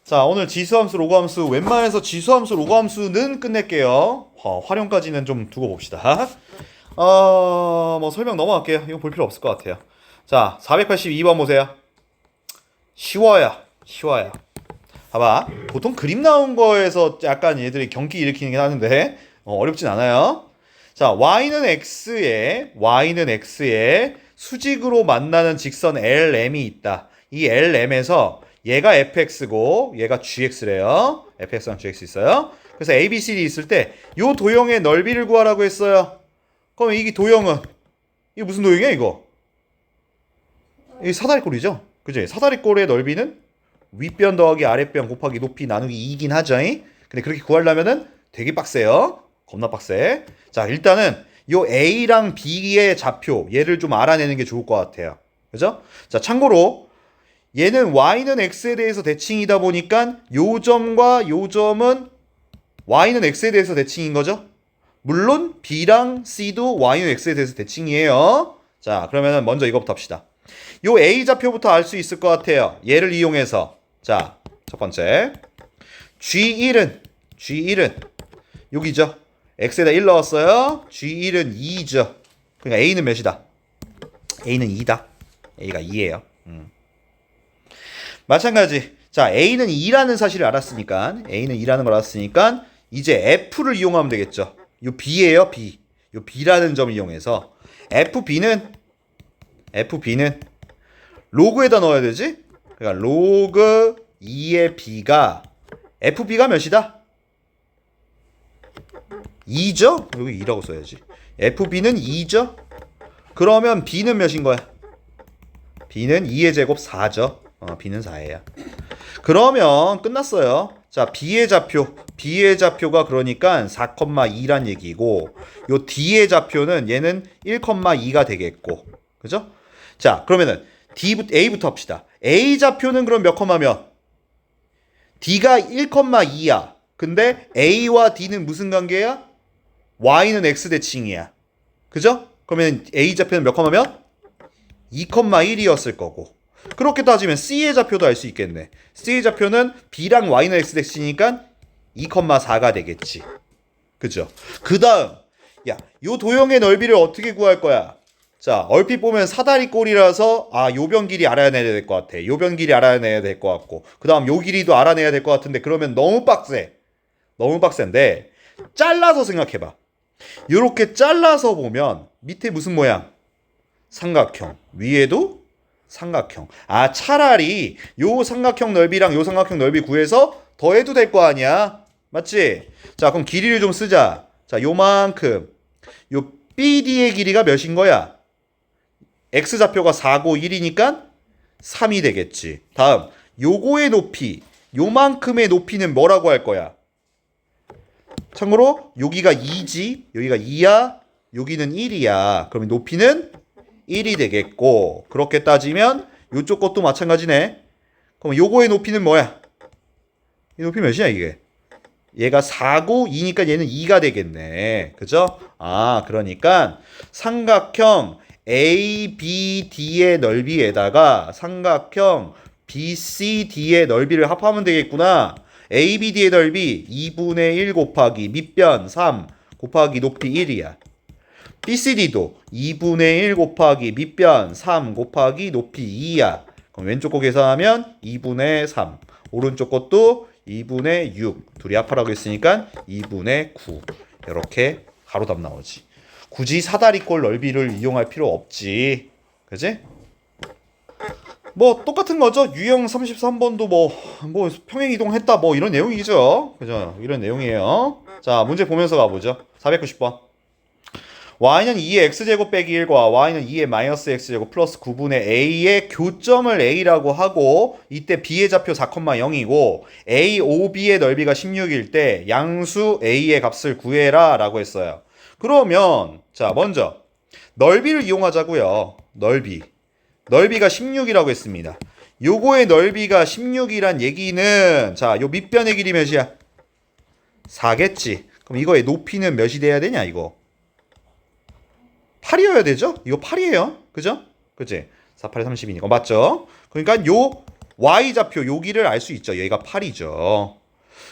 자, 오늘 지수함수, 로그함수, 웬만해서 지수함수, 로그함수는 끝낼게요. 활용까지는 좀 두고 봅시다. 뭐 설명 넘어갈게요. 이거 볼 필요 없을 것 같아요. 자, 482번 보세요. 쉬워요. 봐봐. 보통 그림 나온 거에서 약간 얘들이 경기 일으키는 게 하는데 어렵진 않아요. 자, y는 x에 수직으로 만나는 직선 LM이 있다. 이 LM에서 얘가 fx고 얘가 gx래요. fx랑 gx 있어요. 그래서 a, b, c, d 있을 때 요 도형의 넓이를 구하라고 했어요. 그럼 이게 도형은 이게 무슨 도형이야 이거? 이 사다리꼴이죠. 그지? 사다리꼴의 넓이는 윗변 더하기 아랫변 곱하기 높이 나누기 2이긴 하죠. 근데 그렇게 구하려면은 되게 빡세요. 겁나 빡세. 자, 일단은 요 A랑 B의 좌표 얘를 좀 알아내는 게 좋을 것 같아요. 그죠? 자, 참고로 얘는 Y는 X에 대해서 대칭이다 보니까 요 점과 요 점은 Y는 X에 대해서 대칭인 거죠. 물론 B랑 C도 Y는 X에 대해서 대칭이에요. 자, 그러면 먼저 이거부터 합시다. 요 A 좌표부터 알 수 있을 것 같아요. 얘를 이용해서. 자, 첫 번째. G1은 여기죠. X에다 1 넣었어요. G1은 2죠. 그러니까 A는 몇이다? A는 2다. A가 2예요. 마찬가지. 자, A는 2라는 사실을 알았으니까 이제 F를 이용하면 되겠죠. 요 B예요, B. 요 B라는 점을 이용해서 FB는 로그에다 넣어야 되지? 그러니까 로그 2의 B가 FB가 몇이다? 2죠? 여기 2라고 써야지. FB는 2죠? 그러면 B는 몇인 거야? B는 2의 제곱 4죠. B는 4예요. 그러면 끝났어요. 자, B의 좌표가 그러니까 4,2란 얘기고 요 D의 좌표는 얘는 1,2가 되겠고. 그죠? 자, 그러면은 A부터 합시다. A 좌표는 그럼 몇 컴마면? D가 1,2야. 근데 A와 D는 무슨 관계야? Y는 X 대칭이야. 그죠? 그러면 A 좌표는 몇 컴마면? 2,1이었을 거고. 그렇게 따지면 C의 좌표도 알 수 있겠네. C의 좌표는 B랑 Y는 X 대칭이니까 2,4가 되겠지. 그죠? 그 다음, 야, 요 도형의 넓이를 어떻게 구할 거야? 자, 얼핏 보면 사다리꼴이라서 요 변 길이 알아내야 될 것 같아. 요 변 길이 알아내야 될 것 같고 그 다음 요 길이도 알아내야 될 것 같은데 그러면 너무 빡센데 잘라서 생각해봐. 요렇게 잘라서 보면 밑에 무슨 모양? 삼각형. 위에도 삼각형. 차라리 요 삼각형 넓이랑 요 삼각형 넓이 구해서 더해도 될 거 아니야. 맞지? 자, 그럼 길이를 좀 쓰자. 자, 요만큼. 요 BD의 길이가 몇인 거야? X좌표가 4고 1이니까 3이 되겠지. 다음, 요거의 높이, 요만큼의 높이는 뭐라고 할 거야? 참고로 여기가 2지, 여기가 2야, 여기는 1이야. 그러면 높이는 1이 되겠고, 그렇게 따지면 요쪽 것도 마찬가지네. 그럼 요거의 높이는 뭐야? 이 높이 몇이야 이게? 얘가 4고 2니까 얘는 2가 되겠네. 그죠? 그러니까 삼각형 ABD의 넓이에다가 삼각형 BCD의 넓이를 합하면 되겠구나. ABD의 넓이 2분의 1 곱하기 밑변 3 곱하기 높이 1이야. BCD도 2분의 1 곱하기 밑변 3 곱하기 높이 2야. 그럼 왼쪽 거 계산하면 2분의 3. 오른쪽 것도 2분의 6. 둘이 합하라고 했으니까 2분의 9. 이렇게 가로답 나오지. 굳이 사다리꼴 넓이를 이용할 필요 없지. 그지? 뭐 똑같은 거죠. 유형 33번도 뭐 평행 이동했다 뭐 이런 내용이죠. 그죠? 이런 내용이에요. 자, 문제 보면서 가보죠. 490번. y는 2의 x제곱 빼기 1과 y는 2의 마이너스 x제곱 플러스 9분의 a의 교점을 a라고 하고 이때 b의 좌표 4,0이고 a, o, b의 넓이가 16일 때 양수 a의 값을 구해라 라고 했어요. 그러면 자, 먼저 넓이를 이용하자고요. 넓이가 16이라고 했습니다. 요거의 넓이가 16이란 얘기는 자, 요 밑변의 길이 몇이야? 4겠지. 그럼 이거의 높이는 몇이 돼야 되냐 이거? 8이어야 되죠? 이거 8이에요. 그죠? 그치? 4, 8, 32니까. 맞죠? 그러니까 요 y좌표 여기를 알 수 있죠. 여기가 8이죠.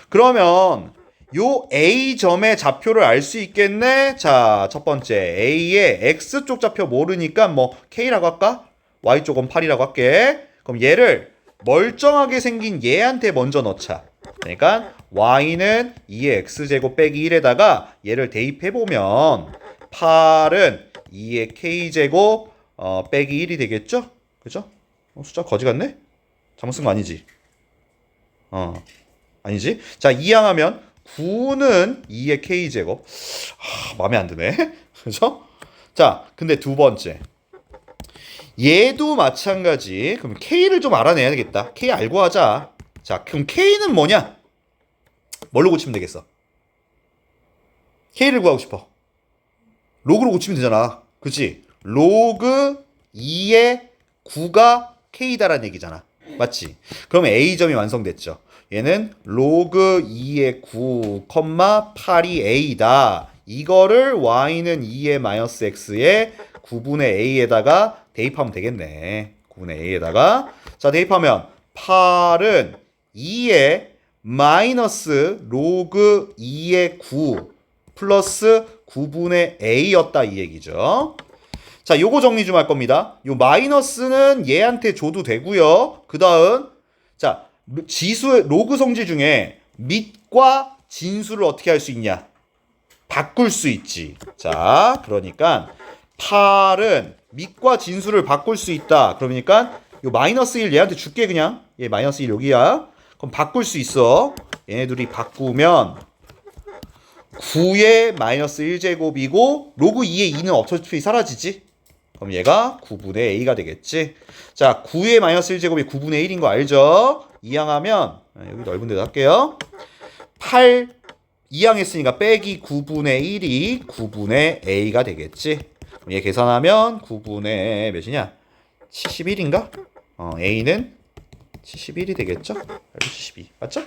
그러면 요 A점의 좌표를 알 수 있겠네? 자, 첫 번째 A의 X쪽 좌표 모르니까 뭐 K라고 할까? Y쪽은 8이라고 할게. 그럼 얘를 멀쩡하게 생긴 얘한테 먼저 넣자. 그러니까 Y는 2의 X제곱 빼기 1에다가 얘를 대입해보면 8은 2의 K제곱 빼기 1이 되겠죠? 그죠? 숫자 거지 같네? 잘못 쓴 거 아니지? 아니지? 자, 이항하면 9는 2의 K제곱. 마음에 안 드네. 그죠? 자, 근데 두 번째. 얘도 마찬가지. 그럼 K를 좀 알아내야 되겠다. K 알고 하자. 자, 그럼 K는 뭐냐? 뭘로 고치면 되겠어? K를 구하고 싶어. 로그로 고치면 되잖아. 그치? 로그 2의 9가 K다라는 얘기잖아. 맞지? 그러면 A점이 완성됐죠. 얘는 로그 2의 9, 8이 A다. 이거를 Y는 2의 마이너스 X에 9분의 A에다가 대입하면 되겠네. 9분의 A에다가. 자, 대입하면 8은 2의 마이너스 로그 2의 9 플러스 9분의 A였다 이 얘기죠. 자, 요거 정리 좀 할 겁니다. 요 마이너스는 얘한테 줘도 되고요. 그 다음 자, 지수의 로그 성질 중에 밑과 진수를 어떻게 할 수 있냐? 바꿀 수 있지. 자, 그러니까 8은 밑과 진수를 바꿀 수 있다. 그러니까 요 마이너스 1 얘한테 줄게 그냥. 얘 마이너스 1 여기야. 그럼 바꿀 수 있어. 얘네들이 바꾸면 9의 마이너스 1제곱이고 로그 2의 2는 어차피 사라지지. 그럼 얘가 9분의 A가 되겠지. 자, 9의 마이너스 1제곱이 9분의 1인 거 알죠? 이항하면 여기 넓은 데도 할게요. 8 이항했으니까 빼기 9분의 1이 9분의 A가 되겠지. 얘 계산하면 9분의 몇이냐? 71인가? A는 71이 되겠죠? 72 맞죠?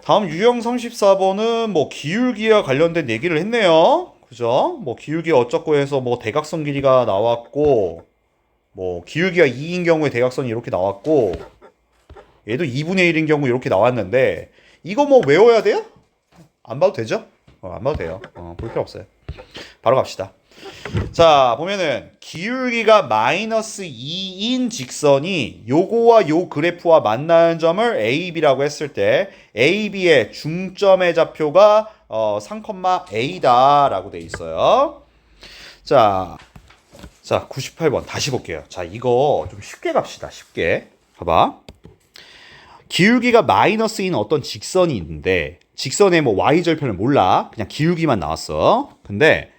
다음 유형 34번은 뭐 기울기와 관련된 얘기를 했네요. 그죠? 뭐 기울기가 어쩌고 해서 뭐 대각선 길이가 나왔고 뭐 기울기가 2인 경우에 대각선이 이렇게 나왔고 얘도 2분의 1인 경우 이렇게 나왔는데 이거 뭐 외워야 돼요? 안 봐도 되죠? 안 봐도 돼요. 볼 필요 없어요. 바로 갑시다. 자, 보면은 기울기가 마이너스 2인 직선이 요거와 요 그래프와 만나는 점을 AB라고 했을 때 AB의 중점의 좌표가 3,A다 라고 돼 있어요. 자, 98번 다시 볼게요. 자, 이거 좀 쉽게 갑시다. 쉽게. 봐봐. 기울기가 마이너스인 어떤 직선이 있는데 직선의 뭐 y절편을 몰라. 그냥 기울기만 나왔어. 근데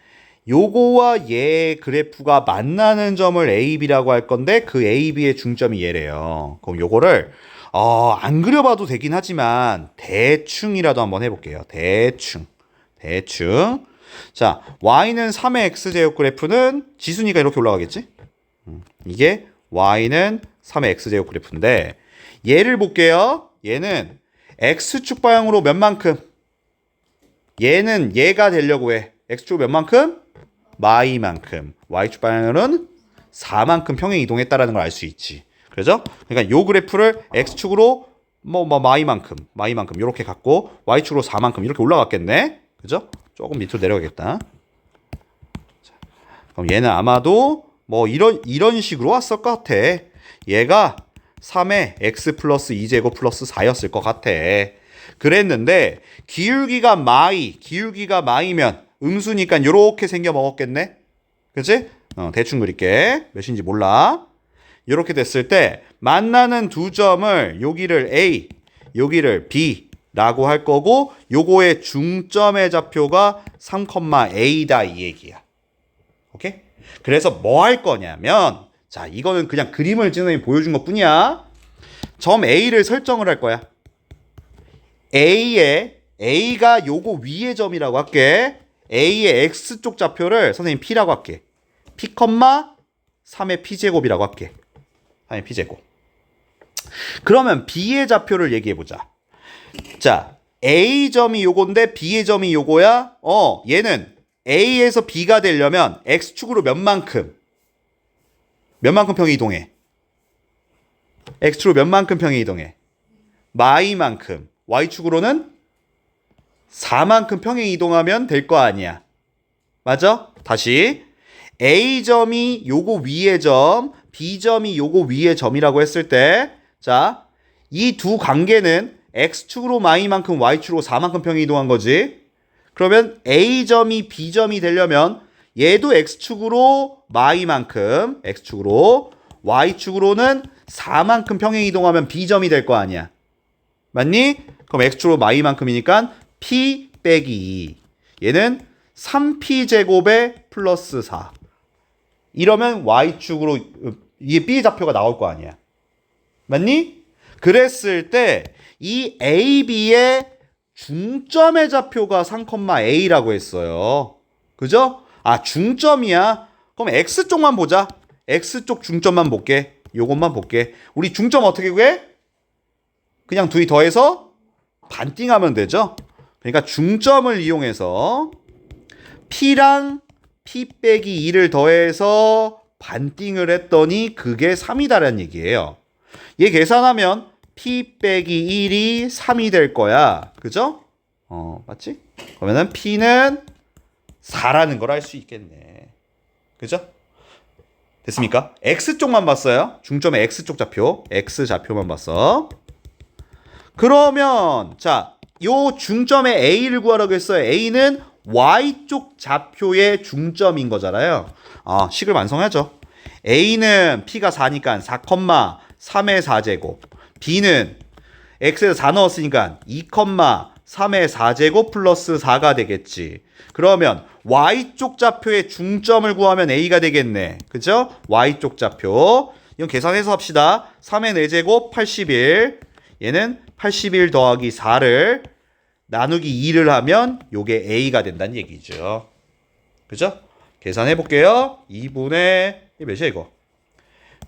요거와 얘 그래프가 만나는 점을 AB라고 할 건데 그 AB의 중점이 얘래요. 그럼 요거를 안 그려봐도 되긴 하지만 대충이라도 한번 해볼게요. 대충. 자, y는 3의 x제곱 그래프는 지수니까 이렇게 올라가겠지? 이게 y는 3의 x제곱 그래프인데 얘를 볼게요. 얘는 x축 방향으로 몇 만큼? 얘는 얘가 되려고 해. x축 몇 만큼? 마이만큼. y축 방향으로는 4만큼 평행 이동했다라는 걸 알 수 있지. 그죠? 그러니까 요 그래프를 x축으로 뭐 마이만큼 이렇게 갖고 y축으로 4만큼 이렇게 올라갔겠네. 그죠? 조금 밑으로 내려가겠다. 자, 그럼 얘는 아마도 뭐 이런 식으로 왔을 것 같아. 얘가 3의 x 플러스 2제곱 플러스 4였을 것 같아. 그랬는데 기울기가 마이면 음수니까 이렇게 생겨 먹었겠네. 그치? 대충 그릴게. 몇인지 몰라. 이렇게 됐을 때 만나는 두 점을 여기를 A, 여기를 B라고 할 거고 요거의 중점의 좌표가 3,A다 이 얘기야. 오케이? 그래서 뭐 할 거냐면 자, 이거는 그냥 그림을 선생님이 보여준 것 뿐이야. 점 A를 설정을 할 거야. A가 요거 위의 점이라고 할게. A의 X쪽 좌표를 선생님 P라고 할게. P, 3의 P제곱이라고 할게. 3의 P제곱. 그러면 B의 좌표를 얘기해보자. 자, A점이 요건데 B의 점이 요거야? 얘는 A에서 B가 되려면 X축으로 몇 만큼 평행 이동해? x축으로 몇만큼 평행 이동해? 마이만큼. y축으로는 4만큼 평행 이동하면 될 거 아니야. 맞아? 다시 A점이 요거 위의 점, B점이 요거 위의 점이라고 했을 때, 자, 이 두 관계는 X축으로 마이만큼 Y축으로 4만큼 평행 이동한 거지. 그러면 A점이 B점이 되려면 얘도 X축으로 마이만큼, X축으로, Y축으로는 4만큼 평행 이동하면 B점이 될 거 아니야. 맞니? 그럼 X축으로 마이만큼이니까 P 빼기 2. 얘는 3P제곱에 플러스 4. 이러면 Y축으로 이게 B 좌표가 나올 거 아니야. 맞니? 그랬을 때 이 AB의 중점의 좌표가 3,A라고 했어요. 그죠? 아, 중점이야. 그럼 X쪽만 보자. X쪽 중점만 볼게. 요것만 볼게. 우리 중점 어떻게 구해? 그냥 둘이 더해서 반띵하면 되죠. 그러니까 중점을 이용해서 P랑 P 빼기 2를 더해서 반띵을 했더니 그게 3이다라는 얘기예요. 얘 계산하면 P 빼기 1이 3이 될 거야. 그죠? 맞지? 그러면은 P는 4라는 걸 알 수 있겠네. 그죠? 됐습니까? X쪽만 봤어요. 중점의 X쪽 좌표. X 좌표만 봤어. 그러면 자, 요 중점의 A를 구하라고 했어요. A는 Y쪽 좌표의 중점인 거잖아요. 식을 완성하죠. A는 P가 4니까 4,3의 4제곱. B는 X에서 4 넣었으니까 2,3의 4제곱 플러스 4가 되겠지. 그러면 Y쪽 좌표의 중점을 구하면 A가 되겠네. 그죠? Y쪽 좌표. 이건 계산해서 합시다. 3의 4제곱 81. 얘는 81 더하기 4를 나누기 2를 하면 요게 A가 된다는 얘기죠. 그죠? 계산해 볼게요. 2분의 몇이야 이거?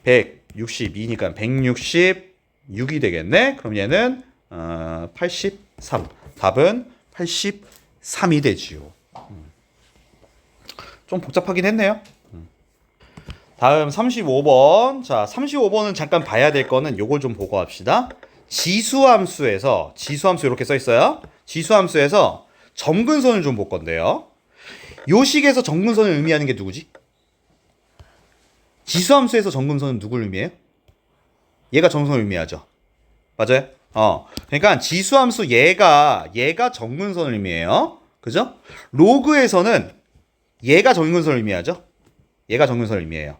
162니까 166이 되겠네. 그럼 얘는 83. 답은 83이 되지요. 좀 복잡하긴 했네요. 다음 35번. 자, 35번은 잠깐 봐야 될 거는 요걸 좀 보고 합시다. 지수함수에서 지수함수 이렇게 써 있어요. 지수함수에서 점근선을 좀 볼 건데요. 요 식에서 점근선을 의미하는 게 누구지? 지수함수에서 점근선은 누굴 의미해요? 얘가 점근선을 의미하죠. 맞아요? 그러니까 지수함수 얘가 점근선을 의미해요. 그죠? 로그에서는 얘가 점근선을 의미하죠. 얘가 점근선을 의미해요.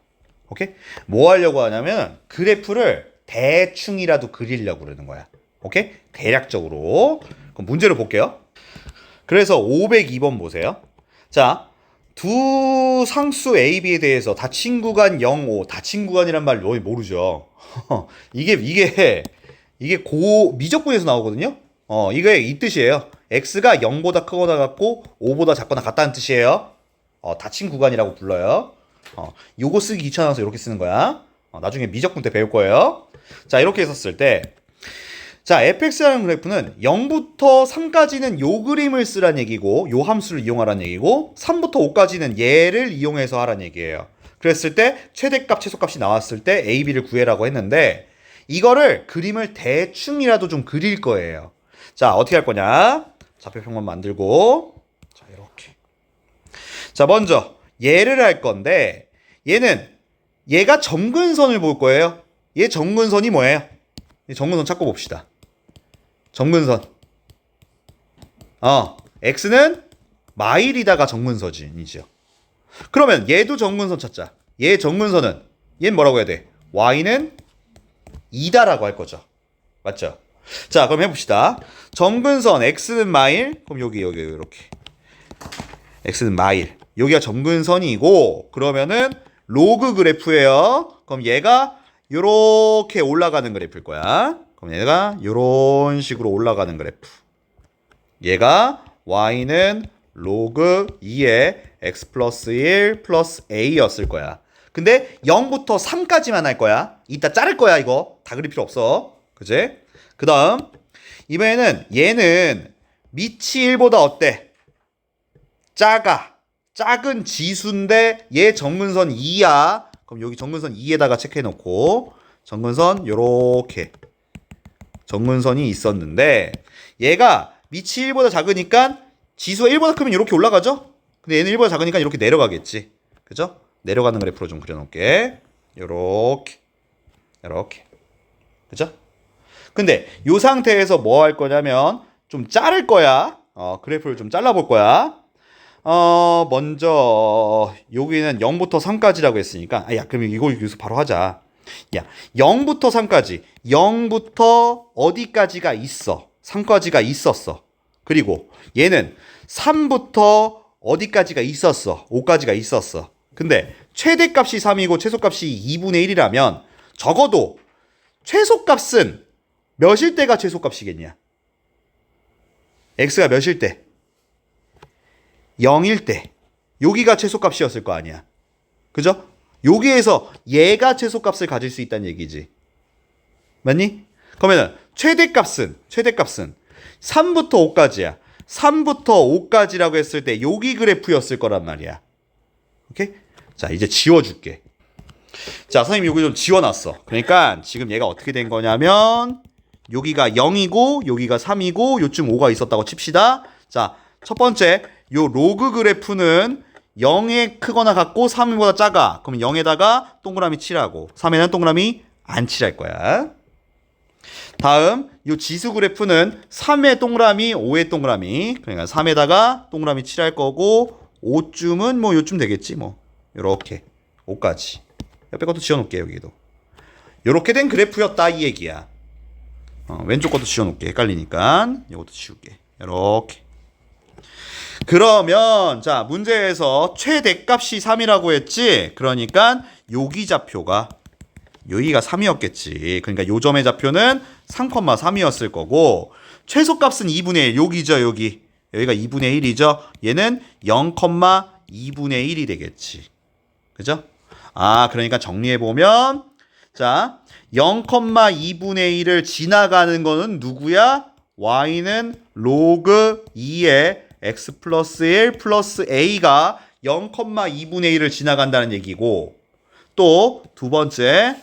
오케이? 뭐 하려고 하냐면 그래프를 대충이라도 그리려고 그러는 거야. 오케이? 대략적으로. 그럼 문제를 볼게요. 그래서 502번 보세요. 자, 두 상수 A, B에 대해서 다친 구간 0, 5. 다친 구간이란 말 너희 모르죠. 이게 미적분에서 나오거든요. 이게 이 뜻이에요. X가 0보다 크거나 같고 5보다 작거나 같다는 뜻이에요. 다친 구간이라고 불러요. 요거 쓰기 귀찮아서 이렇게 쓰는 거야. 나중에 미적분 때 배울 거예요. 자, 이렇게 했었을 때, 자, fx라는 그래프는 0부터 3까지는 요 그림을 쓰란 얘기고, 요 함수를 이용하란 얘기고, 3부터 5까지는 얘를 이용해서 하란 얘기예요. 그랬을 때 최대값, 최소값이 나왔을 때 a, b를 구해라고 했는데, 이거를 그림을 대충이라도 좀 그릴 거예요. 자, 어떻게 할 거냐? 좌표평만 만들고, 자, 이렇게. 자, 먼저 얘를 할 건데, 얘가 점근선을 볼 거예요. 얘 점근선이 뭐예요? 점근선 찾고 봅시다. 점근선. x는 마일이다가 점근선이죠. 그러면 얘도 점근선 찾자. 얘 점근선은 얘는 뭐라고 해야 돼? y는 2다라고 할 거죠. 맞죠? 자, 그럼 해봅시다. 점근선 x는 마일. 그럼 여기 이렇게. x는 마일. 여기가 점근선이고, 그러면은 로그 그래프예요. 그럼 얘가 요렇게 올라가는 그래프일 거야. 그럼 얘가 요런 식으로 올라가는 그래프. 얘가 y는 로그 2의 x 플러스 1 플러스 a였을 거야. 근데 0부터 3까지만 할 거야. 이따 자를 거야 이거. 다 그릴 필요 없어. 그치? 그 다음 이번에는 얘는 밑이 1보다 어때? 작은 지수인데 얘 점근선 2야. 그럼 여기 점근선 2에다가 체크해 놓고, 정근선 요렇게 정근선이 있었는데 얘가 밑이 1보다 작으니까 지수가 1보다 크면 이렇게 올라가죠? 근데 얘는 1보다 작으니까 이렇게 내려가겠지. 그죠? 내려가는 그래프로 좀 그려놓을게. 요렇게. 요렇게. 그죠? 근데 이 상태에서 뭐 할 거냐면 좀 자를 거야. 그래프를 좀 잘라볼 거야. 먼저 여기는 0부터 3까지라고 했으니까 야 그럼 이걸 여기서 바로 하자. 야 0부터 3까지 0부터 어디까지가 있어? 3까지가 있었어. 그리고 얘는 3부터 어디까지가 있었어? 5까지가 있었어. 근데 최대값이 3이고 최소값이 2분의 1이라면 적어도 최소값은 몇일 때가 최소값이겠냐? x가 몇일 때? 0일 때. 여기가 최소값이었을 거 아니야. 그죠? 여기에서 얘가 최소값을 가질 수 있다는 얘기지. 맞니? 그러면은 최대값은 3부터 5까지야. 3부터 5까지라고 했을 때 여기 그래프였을 거란 말이야. 오케이? 자, 이제 지워줄게. 자, 선생님 여기 좀 지워놨어. 그러니까 지금 얘가 어떻게 된 거냐면 여기가 0이고 여기가 3이고 요쯤 5가 있었다고 칩시다. 자, 첫 번째 요 로그 그래프는 0에 크거나 같고 3보다 작아. 그럼 0에다가 동그라미 칠하고 3에는 동그라미 안 칠할 거야. 다음 요 지수 그래프는 3의 동그라미 5의 동그라미. 그러니까 3에다가 동그라미 칠할 거고 5쯤은 뭐 요쯤 되겠지 뭐. 요렇게 5까지. 옆에 것도 지워놓을게 여기도. 요렇게 된 그래프였다 이 얘기야. 왼쪽 것도 지워놓을게. 헷갈리니까 이것도 지울게. 요렇게. 그러면 자 문제에서 최대값이 3이라고 했지. 그러니까 여기 좌표가 여기가 3이었겠지. 그러니까 요 점의 좌표는 3,3이었을 거고 최소값은 2분의 1 여기죠. 여기가 2분의 1이죠. 얘는 0,2분의 1이 되겠지. 그죠? 그러니까 정리해보면 자 0,2분의 1을 지나가는 거는 누구야? y는 로그 2의 x 플러스 1 플러스 a가 0,2분의 1을 지나간다는 얘기고 또 두 번째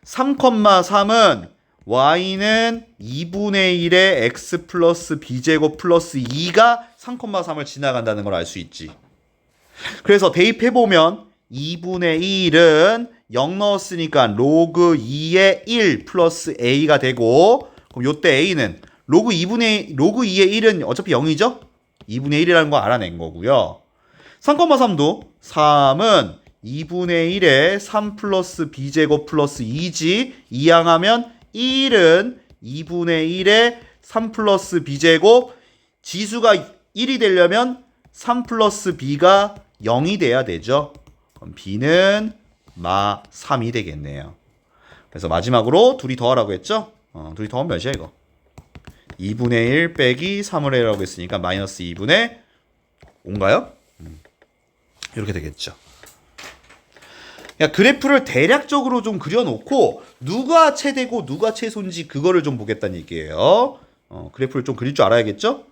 3,3은 y는 2분의 1의 x 플러스 b제곱 플러스 2가 3,3을 지나간다는 걸 알 수 있지. 그래서 대입해보면 2분의 1은 0 넣었으니까 로그 2의 1 플러스 a가 되고 그럼 요때 a는 로그 2의 1은 어차피 0이죠? 2분의 1이라는 거 알아낸 거고요. 3,3도 3은 2분의 1에 3 플러스 b제곱 플러스 2지. 이항하면 1은 2분의 1에 3 플러스 b제곱 지수가 1이 되려면 3 플러스 b가 0이 돼야 되죠. 그럼 b는 3이 되겠네요. 그래서 마지막으로 둘이 더하라고 했죠? 둘이 더하면 몇이야 이거? 2분의 1 빼기 3을 해라고 했으니까 마이너스 2분의 5인가요? 이렇게 되겠죠. 그래프를 대략적으로 좀 그려놓고 누가 최대고 누가 최소인지 그거를 좀 보겠다는 얘기예요. 그래프를 좀 그릴 줄 알아야겠죠?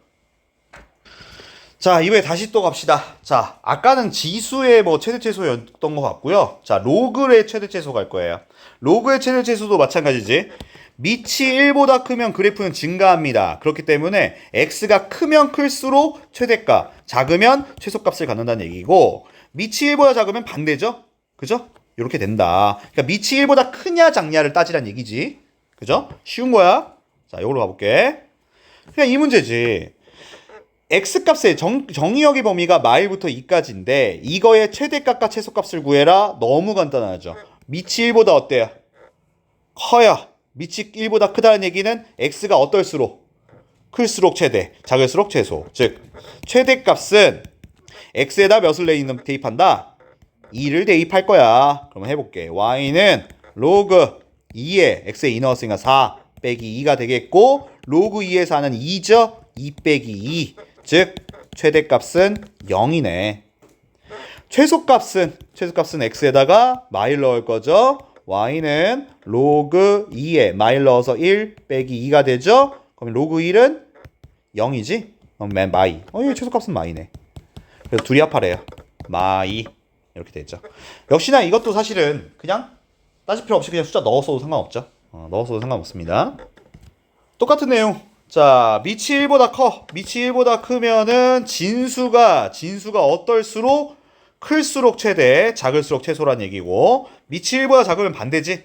자, 이번에 다시 또 갑시다. 자, 아까는 지수의 뭐 최대 최소였던 것 같고요. 자, 로그의 최대 최소 갈 거예요. 로그의 최대 최소도 마찬가지지. 밑이 1보다 크면 그래프는 증가합니다. 그렇기 때문에 x가 크면 클수록 최대값, 작으면 최소값을 갖는다는 얘기고 밑이 1보다 작으면 반대죠? 그죠? 이렇게 된다. 그러니까 밑이 1보다 크냐 작냐를 따지란 얘기지. 그죠? 쉬운 거야. 자, 이걸로 가볼게. 그냥 이 문제지. x값의 정의역의 범위가 마일부터 2까지인데 이거의 최대값과 최소값을 구해라. 너무 간단하죠. 밑이 1보다 어때요? 커요. 밑이 1보다 크다는 얘기는 x가 어떨수록? 클수록 최대, 작을수록 최소. 즉 최대값은 x에다 몇을 대입한다? 2를 대입할 거야. 그럼 해볼게. y는 로그 2에 x에 2 넣었으니까 4 빼기 2가 되겠고 로그 2의 4는 2죠? 2 빼기 2. 즉 최대값은 0이네. 최소값은 x에다가 마일 넣을 거죠. y는 로그 2에 마일 넣어서 1 빼기 2가 되죠. 그럼 로그 1은 0이지? 그럼 마이. 이 최소값은 마이네. 그래서 둘이 합하래요. 마이. 이렇게 됐죠. 역시나 이것도 사실은 그냥 따질 필요 없이 그냥 숫자 넣었어도 상관없죠. 넣었어도 상관없습니다. 똑같은 내용. 자, 밑이 1보다 커. 밑이 1보다 크면은 진수가 어떨수록 클수록 최대, 작을수록 최소란 얘기고, 밑이 1보다 작으면 반대지.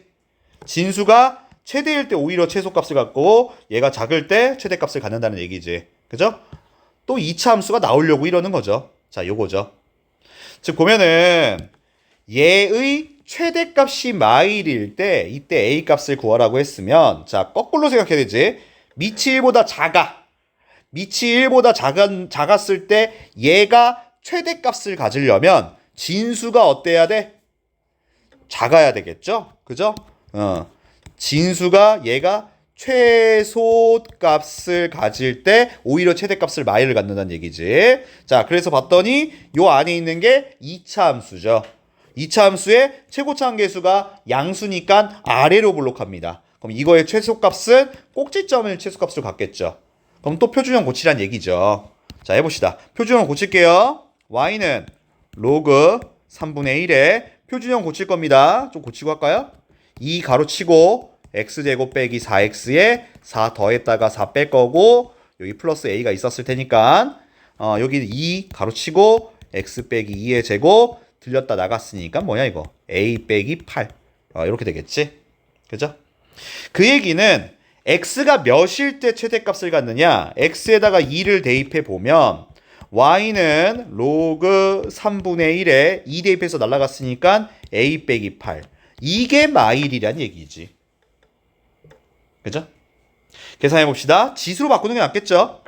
진수가 최대일 때 오히려 최소값을 갖고 얘가 작을 때 최대값을 갖는다는 얘기지. 그죠? 또 2차 함수가 나오려고 이러는 거죠. 자, 요거죠. 즉 보면은 얘의 최대값이 마일일 때 이때 A 값을 구하라고 했으면, 자, 거꾸로 생각해야 되지. 밑이 1보다 작아. 밑이 1보다 작았을 때 얘가 최대값을 가지려면 진수가 어때야 돼? 작아야 되겠죠? 그죠? 진수가 얘가 최소값을 가질 때 오히려 최대값을 마일을 갖는다는 얘기지. 자, 그래서 봤더니 요 안에 있는 게 2차 함수죠. 2차 함수의 최고차 한계수가 양수니까 아래로 블록합니다. 그럼 이거의 최소값은 꼭지점을 최소값으로 갖겠죠. 그럼 또 표준형 고치란 얘기죠. 자, 해봅시다. 표준형 고칠게요. y는 로그 3분의 1에 표준형 고칠 겁니다. 좀 고치고 할까요? 2 가로치고 x제곱 빼기 4x에 4 더했다가 4 뺄 거고, 여기 플러스 a가 있었을 테니까 여기는 2 가로치고 x 빼기 2의 제곱 들렸다 나갔으니까 뭐냐 이거 a 빼기 8 이렇게 되겠지. 그죠? 그 얘기는 x가 몇일 때 최대값을 갖느냐, x에다가 2를 대입해 보면 y는 로그 3분의 1에 2 대입해서 날라갔으니까 a 빼기 8, 이게 마일이란 얘기지. 그죠? 계산해 봅시다. 지수로 바꾸는 게 낫겠죠?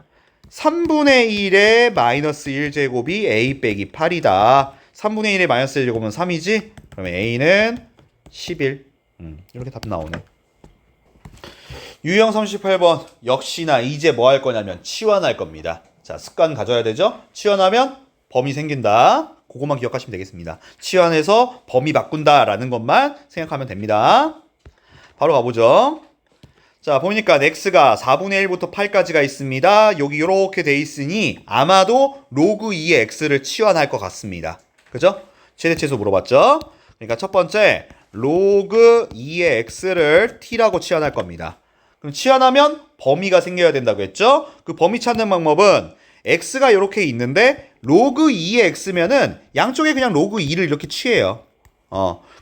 3분의 1에 마이너스 1제곱이 a 빼기 8이다. 3분의 1에 마이너스 1제곱은 3이지? 그러면 a는 11. 이렇게 답 나오네. 유형 38번. 역시나 이제 뭐 할 거냐면 치환할 겁니다. 자, 습관 가져야 되죠? 치환하면 범위 생긴다. 그것만 기억하시면 되겠습니다. 치환해서 범위 바꾼다라는 것만 생각하면 됩니다. 바로 가보죠. 자, 보니까 x가 4분의 1부터 8까지가 있습니다. 여기 이렇게 돼 있으니 아마도 로그 2의 x를 치환할 것 같습니다. 그죠? 최대 최소 물어봤죠? 그러니까 첫 번째 로그 2의 x를 t라고 치환할 겁니다. 그럼 치환하면 범위가 생겨야 된다고 했죠? 그 범위 찾는 방법은 x가 이렇게 있는데 로그 2의 x면은 양쪽에 그냥 로그 2를 이렇게 취해요.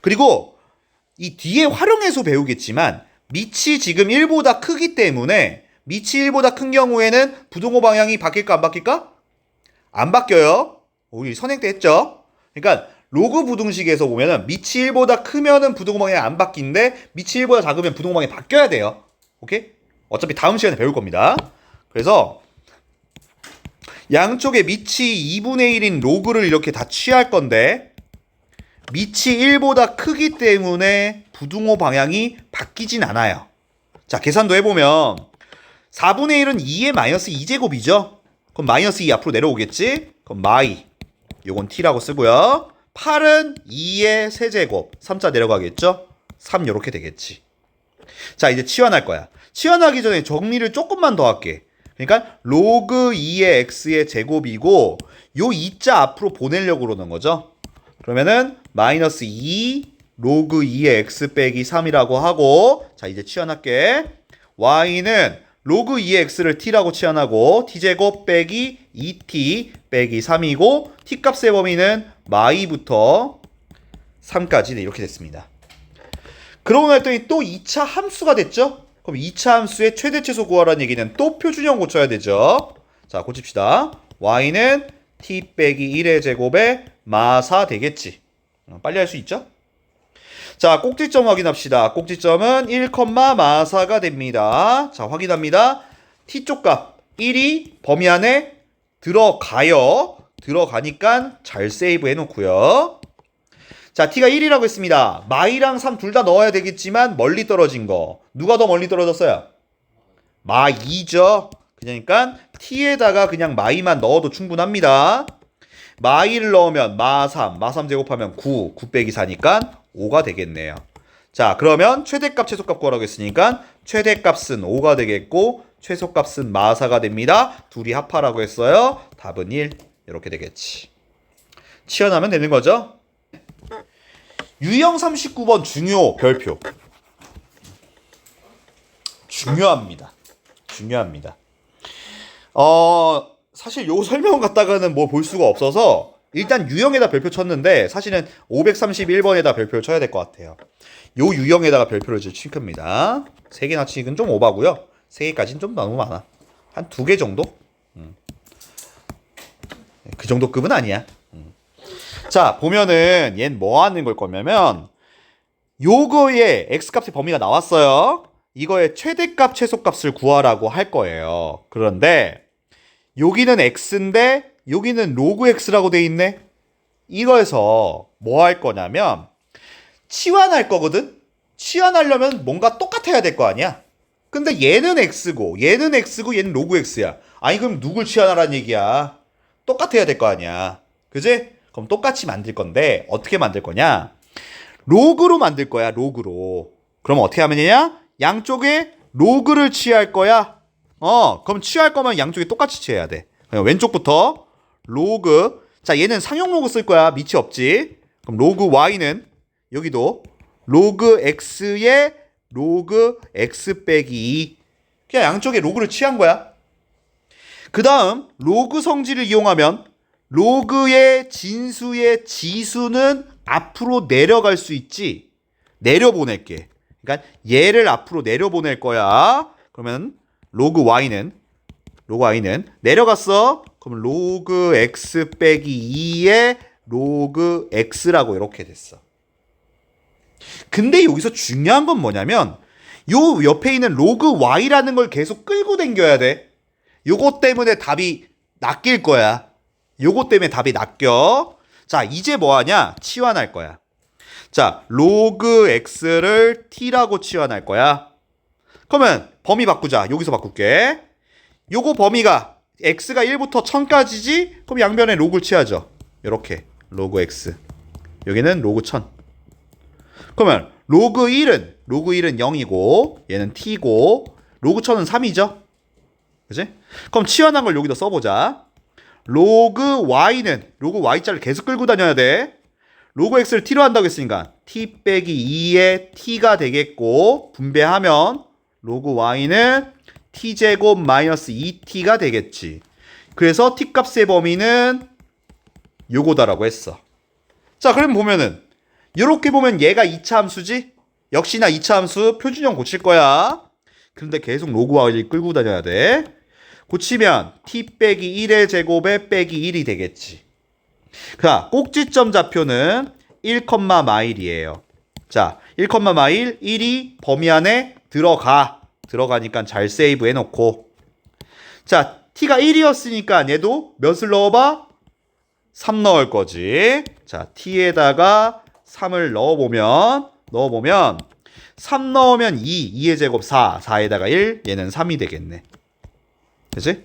그리고 이 뒤에 활용해서 배우겠지만 밑이 지금 1보다 크기 때문에 밑이 1보다 큰 경우에는 부등호 방향이 바뀔까 안 바뀔까? 안 바뀌어요. 우리 선행 때 했죠? 그러니까 로그 부등식에서 보면은 밑이 1보다 크면은 부등호 방향이 안 바뀌는데 밑이 1보다 작으면 부등호 방향이 바뀌어야 돼요. 오케이? 어차피 다음 시간에 배울 겁니다. 그래서 양쪽에 밑이 2분의 1인 로그를 이렇게 다 취할 건데 밑이 1보다 크기 때문에 부등호 방향이 바뀌진 않아요. 자, 계산도 해보면 4분의 1은 2의 마이너스 2제곱이죠? 그럼 마이너스 2 앞으로 내려오겠지? 그럼 마이, 요건 t라고 쓰고요. 8은 2의 세제곱, 3자 내려가겠죠? 3 요렇게 되겠지. 자, 이제 치환할 거야. 치환하기 전에 정리를 조금만 더 할게. 그러니까 로그 2의 x의 제곱이고 요 2자 앞으로 보내려고 그러는 거죠. 그러면은 마이너스 2 로그 2의 x 빼기 3이라고 하고, 자, 이제 치환할게. y는 로그 2의 x를 t라고 치환하고 t제곱 빼기 2t 빼기 3이고 t값의 범위는 마이부터 3까지 이렇게 됐습니다. 그러고 났더니 또 2차 함수가 됐죠? 그럼 2차 함수의 최대 최소 구하라는 얘기는 또 표준형 고쳐야 되죠? 자, 고칩시다. y는 t 빼기 1의 제곱에 마4 되겠지. 빨리 할 수 있죠? 자, 꼭지점 확인합시다. 꼭지점은 1, 마4가 됩니다. 자, 확인합니다. t쪽 값 1이 범위 안에 들어가요. 들어가니까 잘 세이브 해놓고요. 자, t가 1이라고 했습니다. 마이랑 3 둘 다 넣어야 되겠지만 멀리 떨어진 거. 누가 더 멀리 떨어졌어요? 마2죠. 그러니까 t에다가 그냥 마이만 넣어도 충분합니다. 마이를 넣으면 마3 제곱하면 9 빼기 4니까 5가 되겠네요. 자, 그러면 최대값 최소값 구하라고 했으니까 최대값은 5가 되겠고 최소값은 마4가 됩니다. 둘이 합하라고 했어요. 답은 1 이렇게 되겠지. 치환하면 되는 거죠. 유형 39번 중요 별표. 중요합니다. 중요합니다. 사실 요 설명 갖다가는 뭐 볼 수가 없어서 일단 유형에다 별표 쳤는데 사실은 531번에다 별표를 쳐야 될 것 같아요. 요 유형에다가 별표를 칠 겁니다. 3개나 치기는 좀 오바고요. 3개까지는 좀 너무 많아. 한 2개 정도? 그 정도 급은 아니야. 자, 보면은 얘는 뭐 하는 걸 거냐면 요거의 x값의 범위가 나왔어요. 이거의 최대값, 최소값을 구하라고 할 거예요. 그런데 여기는 x인데 여기는 로그 x라고 돼 있네. 이거에서 뭐 할 거냐면 치환할 거거든. 치환하려면 뭔가 똑같아야 될 거 아니야. 근데 얘는 x고 얘는 x고 얘는 로그 x야. 아니 그럼 누굴 치환하라는 얘기야. 똑같아야 될 거 아니야. 그지? 그럼 똑같이 만들 건데 어떻게 만들 거냐? 로그로 만들 거야. 로그로. 그럼 어떻게 하면 되냐? 양쪽에 로그를 취할 거야. 그럼 취할 거면 양쪽에 똑같이 취해야 돼. 그냥 왼쪽부터 로그. 자, 얘는 상용 로그 쓸 거야. 밑이 없지. 그럼 로그 y는 여기도 로그 x에 로그 x 빼기 2. 그냥 양쪽에 로그를 취한 거야. 그 다음 로그 성질을 이용하면 로그의 진수의 지수는 앞으로 내려갈 수 있지. 내려보낼게. 그러니까 얘를 앞으로 내려보낼 거야. 그러면 로그 y는 내려갔어. 그럼 로그 x 빼기 2의 로그 x라고 이렇게 됐어. 근데 여기서 중요한 건 뭐냐면 요 옆에 있는 로그 y라는 걸 계속 끌고 당겨야 돼. 요거 때문에 답이 낚일 거야. 요거 때문에 답이 낚여. 자, 이제 뭐 하냐? 치환할 거야. 자, 로그 x를 t라고 치환할 거야. 그러면 범위 바꾸자. 여기서 바꿀게. 요거 범위가 x가 1부터 1000까지지? 그럼 양변에 로그를 취하죠. 요렇게 로그 x. 여기는 로그 1000. 그러면 로그 1은 0이고 얘는 t고 로그 1000은 3이죠. 그치? 그럼 치환한 걸 여기다 써보자. 로그 y자를 계속 끌고 다녀야 돼. 로그 x를 t로 한다고 했으니까 t 빼기 2의 t가 되겠고 분배하면 로그 y는 t제곱 마이너스 2t가 되겠지. 그래서 t값의 범위는 요거다라고 했어. 자, 그럼 보면은 요렇게 보면 얘가 2차 함수지? 역시나 2차 함수 표준형 고칠 거야. 그런데 계속 로그 y를 끌고 다녀야 돼. 고치면 t 빼기 1의 제곱에 빼기 1이 되겠지. 자, 꼭지점 좌표는 1, 마일이에요. 자, 1, 마일 1이 범위 안에 들어가니까 잘 세이브 해놓고. 자, t가 1이었으니까 얘도 몇을 넣어봐? 3 넣을 거지. 자, t에다가 3을 넣어보면 3 넣으면 2의 제곱 4에다가 1, 얘는 3이 되겠네. 그치?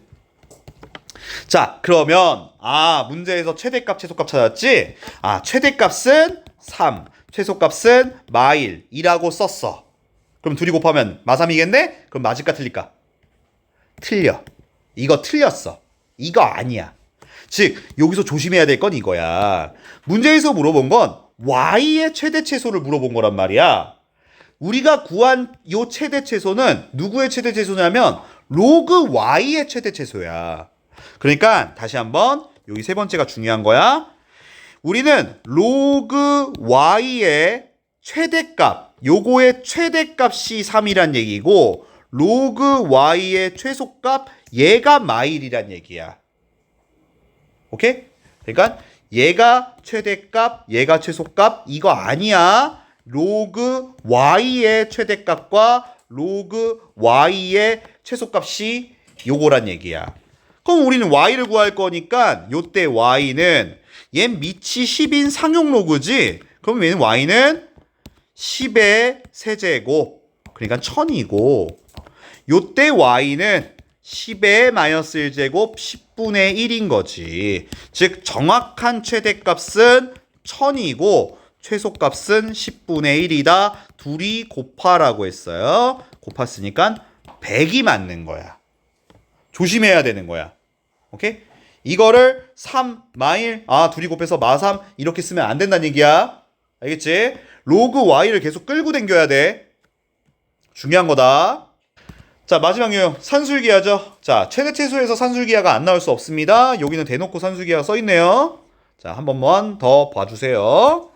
자, 그러면 문제에서 최대값, 최소값 찾았지? 최대값은 3, 최소값은 마일이라고 썼어. 그럼 둘이 곱하면 마3이겠네? 그럼 맞을까 틀릴까? 틀려. 이거 틀렸어. 이거 아니야. 즉 여기서 조심해야 될 건 이거야. 문제에서 물어본 건 y의 최대 최소를 물어본 거란 말이야. 우리가 구한 요 최대 최소는 누구의 최대 최소냐면 로그 y의 최대 최소야. 그러니까 다시 한번 여기 세 번째가 중요한 거야. 우리는 로그 y의 최대값, 요거의 최대값이 3이란 얘기고 로그 y의 최소값 얘가 마일이란 얘기야. 오케이? 그러니까 얘가 최대값, 얘가 최소값 이거 아니야. 로그 y의 최대값과 로그 y의 최소값이 요거란 얘기야. 그럼 우리는 y를 구할 거니까 요때 y는 얘 밑이 10인 상용 로그지? 그럼 얘는 y는 10의 세제곱 그러니까 1000이고 요때 y는 10의 마이너스 1제곱 10분의 1인 거지. 즉 정확한 최대값은 1000이고 최소값은 10분의 1이다. 둘이 곱하라고 했어요. 곱했으니까 100이 맞는 거야. 조심해야 되는 거야. 오케이? 이거를 3 마일 둘이 곱해서 마3 이렇게 쓰면 안 된다는 얘기야. 알겠지? 로그 y를 계속 끌고 당겨야 돼. 중요한 거다. 자, 마지막 유형 산술기하죠. 자, 최대체수에서 산술기하가 안 나올 수 없습니다. 여기는 대놓고 산술기하 써있네요. 자, 한 번만 더 봐주세요.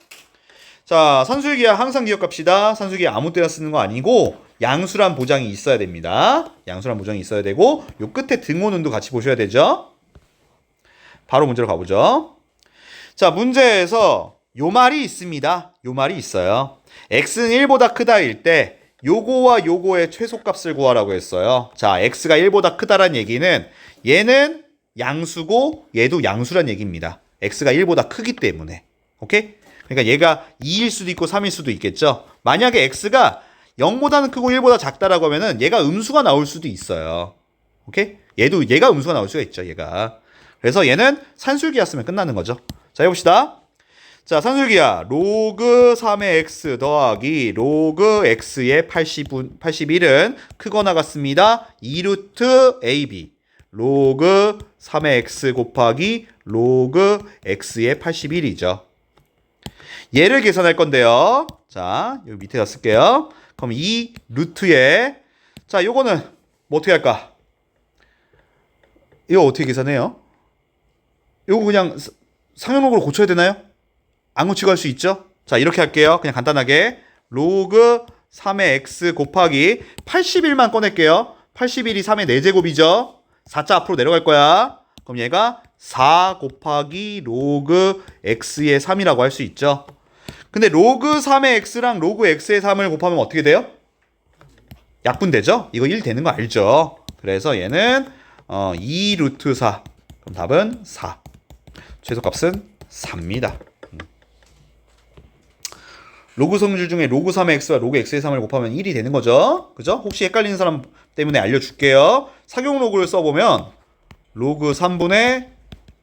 자, 산술기하 항상 기억합시다. 산술기하 아무 때나 쓰는 거 아니고 양수란 보장이 있어야 됩니다. 양수란 보장이 있어야 되고 요 끝에 등호는도 같이 보셔야 되죠. 바로 문제로 가보죠. 자, 문제에서 요 말이 있습니다. 요 말이 있어요. x는 1보다 크다일 때 요거와 요거의 최소값을 구하라고 했어요. 자, x가 1보다 크다란 얘기는 얘는 양수고 얘도 양수란 얘기입니다. x가 1보다 크기 때문에. 오케이? 그러니까 얘가 2일 수도 있고 3일 수도 있겠죠. 만약에 x가 0보다는 크고 1보다 작다라고 하면은 얘가 음수가 나올 수도 있어요. 오케이? 얘가 음수가 나올 수가 있죠, 얘가. 그래서 얘는 산술기하 쓰면 끝나는 거죠. 자, 해봅시다. 자, 산술기하 로그 3의 x 더하기 로그 x의 81은 크거나 같습니다. 2루트 ab 로그 3의 x 곱하기 로그 x의 81이죠. 얘를 계산할 건데요. 자, 여기 밑에다 쓸게요. 그럼 이 루트에 자, 요거는 뭐 어떻게 할까? 이거 어떻게 계산해요? 요거 그냥 상용록으로 고쳐야 되나요? 안 고치고 할 수 있죠? 자, 이렇게 할게요. 그냥 간단하게 로그 3의 x 곱하기 81만 꺼낼게요. 81이 3의 4제곱이죠. 4자 앞으로 내려갈 거야. 그럼 얘가 4 곱하기 로그 x의 3이라고 할 수 있죠. 근데 로그 3의 x랑 로그 x의 3을 곱하면 어떻게 돼요? 약분되죠? 이거 1 되는 거 알죠? 그래서 얘는 2 루트 4. 그럼 답은 4. 최소값은 4입니다. 로그 성질 중에 로그 3의 x와 로그 x의 3을 곱하면 1이 되는 거죠. 그죠? 혹시 헷갈리는 사람 때문에 알려줄게요. 사용 로그를 써보면 로그 3분의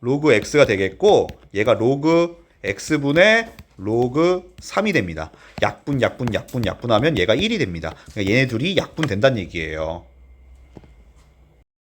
로그 x가 되겠고 얘가 로그 x분의 로그 3이 됩니다. 약분하면 얘가 1이 됩니다. 그러니까 얘네 둘이 약분된다는 얘기예요.